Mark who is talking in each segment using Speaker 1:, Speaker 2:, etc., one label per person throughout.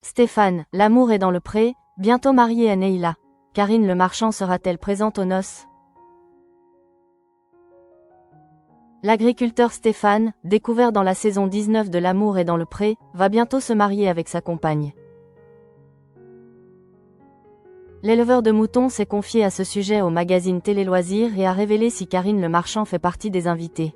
Speaker 1: Stéphane, l'amour est dans le pré, bientôt marié à Neyla. Karine Le Marchand sera-t-elle présente aux noces? L'agriculteur Stéphane, découvert dans la saison 19 de L'amour est dans le pré, va bientôt se marier avec sa compagne. L'éleveur de moutons s'est confié à ce sujet au magazine Télé Loisirs et a révélé si Karine Le Marchand fait partie des invités.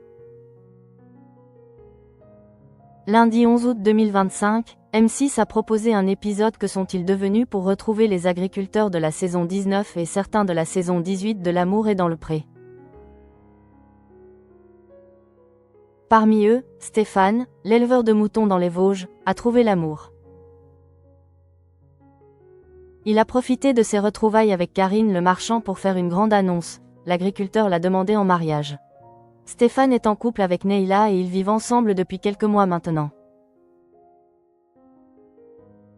Speaker 1: Lundi 11 août 2025, M6 a proposé un épisode Que sont-ils devenus pour retrouver les agriculteurs de la saison 19 et certains de la saison 18 de L'amour est dans le pré. Parmi eux, Stéphane, l'éleveur de moutons dans les Vosges, a trouvé l'amour. Il a profité de ses retrouvailles avec Karine Le Marchand pour faire une grande annonce. L'agriculteur l'a demandé en mariage. Stéphane est en couple avec Neyla et ils vivent ensemble depuis quelques mois maintenant.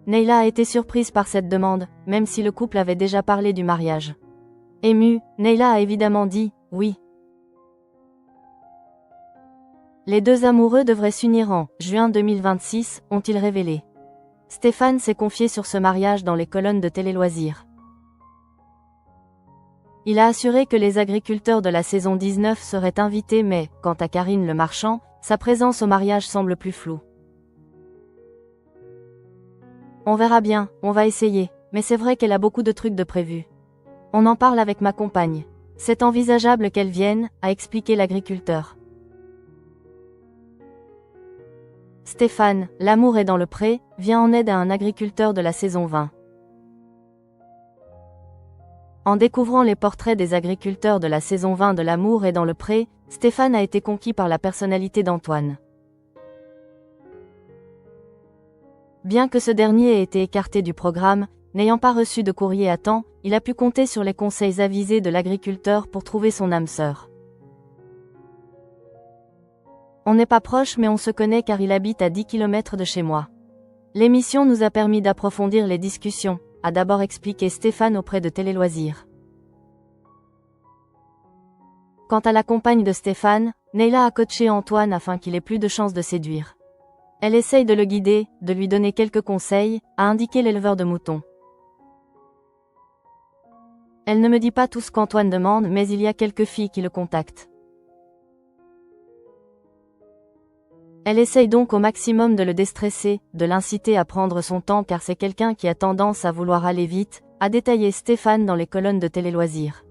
Speaker 1: Neyla a été surprise par cette demande, même si le couple avait déjà parlé du mariage. Émue, Neyla a évidemment dit « oui ». Les deux amoureux devraient s'unir en juin 2026, ont-ils révélé. Stéphane s'est confié sur ce mariage dans les colonnes de Télé Loisirs. Il a assuré que les agriculteurs de la saison 19 seraient invités mais, quant à Karine Le Marchand, sa présence au mariage semble plus floue. On verra bien, on va essayer, mais c'est vrai qu'elle a beaucoup de trucs de prévus. On en parle avec ma compagne. C'est envisageable qu'elle vienne, a expliqué l'agriculteur. Stéphane, l'amour est dans le pré, vient en aide à un agriculteur de la saison 20. En découvrant les portraits des agriculteurs de la saison 20 de L'amour est dans le pré, Stéphane a été conquis par la personnalité d'Antoine. Bien que ce dernier ait été écarté du programme, n'ayant pas reçu de courrier à temps, il a pu compter sur les conseils avisés de l'agriculteur pour trouver son âme sœur. On n'est pas proche mais on se connaît car il habite à 10 km de chez moi. L'émission nous a permis d'approfondir les discussions, a d'abord expliqué Stéphane auprès de Télé Loisirs. Quant à la compagne de Stéphane, Neyla a coaché Antoine afin qu'il ait plus de chances de séduire. Elle essaye de le guider, de lui donner quelques conseils, a indiqué l'éleveur de moutons. Elle ne me dit pas tout ce qu'Antoine demande mais il y a quelques filles qui le contactent. Elle essaye donc au maximum de le déstresser, de l'inciter à prendre son temps car c'est quelqu'un qui a tendance à vouloir aller vite, a détaillé Stéphane dans les colonnes de Télé Loisirs.